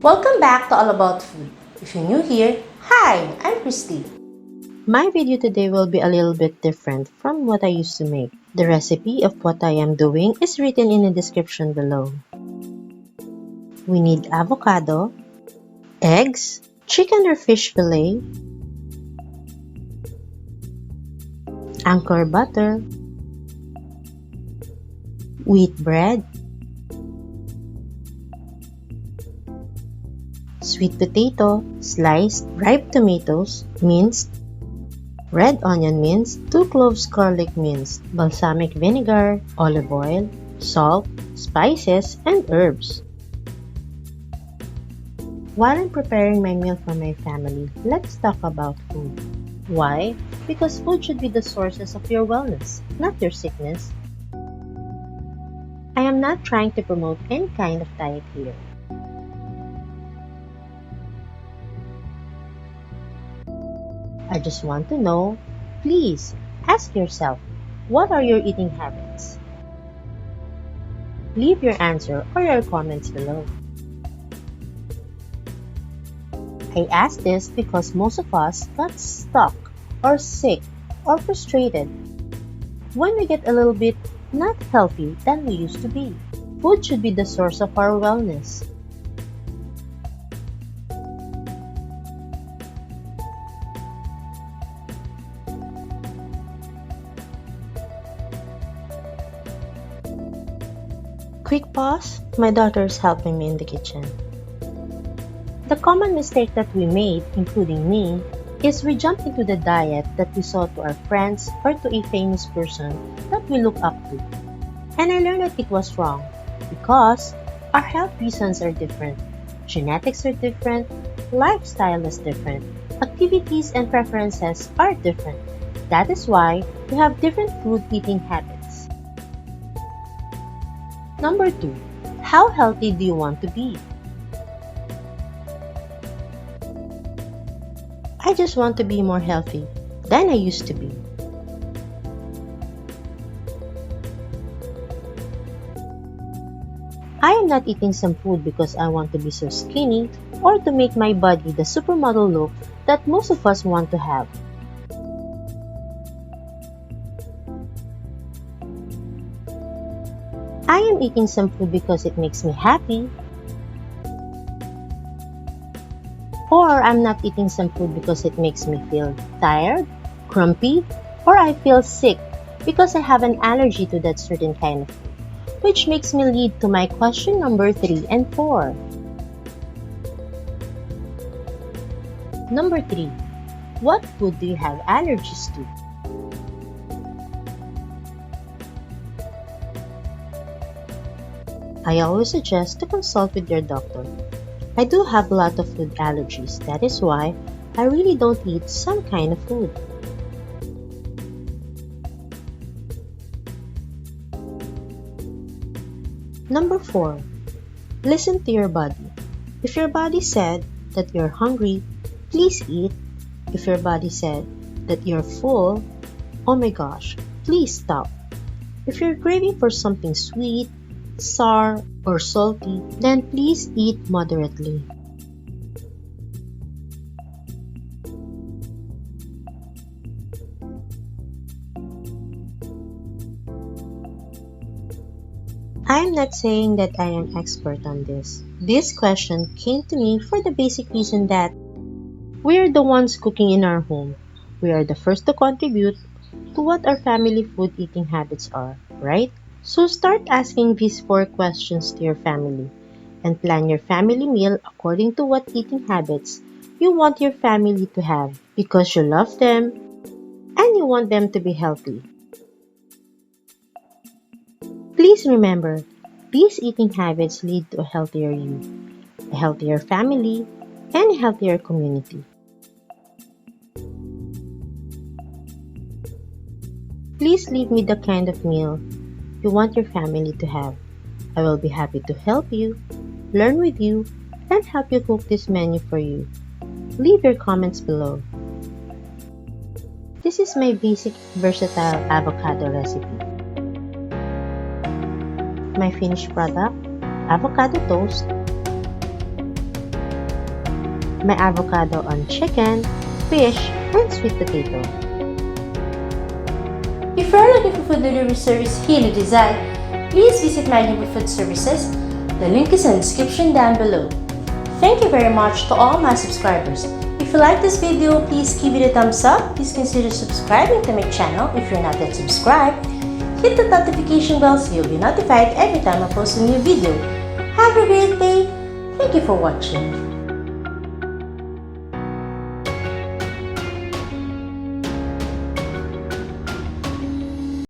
Welcome back to All About Food. If you're new here, hi, I'm Christie. My video today will be a little bit different from what I used to make. The recipe of what I am doing is written in the description below. We need avocado, eggs, chicken or fish fillet, anchor butter, wheat bread, sweet potato, sliced ripe tomatoes, minced, red onion minced, 2 cloves garlic minced, balsamic vinegar, olive oil, salt, spices, and herbs. While I'm preparing my meal for my family, let's talk about food. Why? Because food should be the sources of your wellness, not your sickness. I am not trying to promote any kind of diet here. I just want to know, please ask yourself, what are your eating habits? Leave your answer or your comments below. I ask this because most of us got stuck or sick or frustrated when we get a little bit not healthy than we used to be. Food should be the source of our wellness. Quick pause, my daughter is helping me in the kitchen. The common mistake that we made, including me, is we jump into the diet that we saw to our friends or to a famous person that we look up to. And I learned that it was wrong because our health reasons are different, genetics are different, lifestyle is different, activities and preferences are different. That is why we have different food eating habits. Number 2, how healthy do you want to be? I just want to be more healthy than I used to be. I am not eating some food because I want to be so skinny or to make my body the supermodel look that most of us want to have. I am eating some food because it makes me happy. Or I'm not eating some food because it makes me feel tired, grumpy, or I feel sick because I have an allergy to that certain kind of food. Which makes me lead to my question number 3 and 4. Number 3. What food do you have allergies to? I always suggest to consult with your doctor. I do have a lot of food allergies. That is why I really don't eat some kind of food. Number 4. Listen to your body. If your body said that you're hungry, please eat. If your body said that you're full, oh my gosh, please stop. If you're craving for something sweet, sour, or salty, then please eat moderately. I am not saying that I am expert on this. This question came to me for the basic reason that we are the ones cooking in our home. We are the first to contribute to what our family food eating habits are, right? So start asking these 4 questions to your family and plan your family meal according to what eating habits you want your family to have because you love them and you want them to be healthy. Please remember, these eating habits lead to a healthier you, a healthier family, and a healthier community. Please leave me the kind of meal you want your family to have. I will be happy to help you, learn with you, and help you cook this menu for you. Leave your comments below. This is my basic versatile avocado recipe. My finished product, avocado toast, my avocado on chicken, fish, and sweet potato. If you are looking for food delivery service here in Rizal, please visit my neighborhood food services. The link is in the description down below. Thank you very much to all my subscribers. If you like this video, please give it a thumbs up. Please consider subscribing to my channel if you're not yet subscribed. Hit the notification bell so you'll be notified every time I post a new video. Have a great day. Thank you for watching.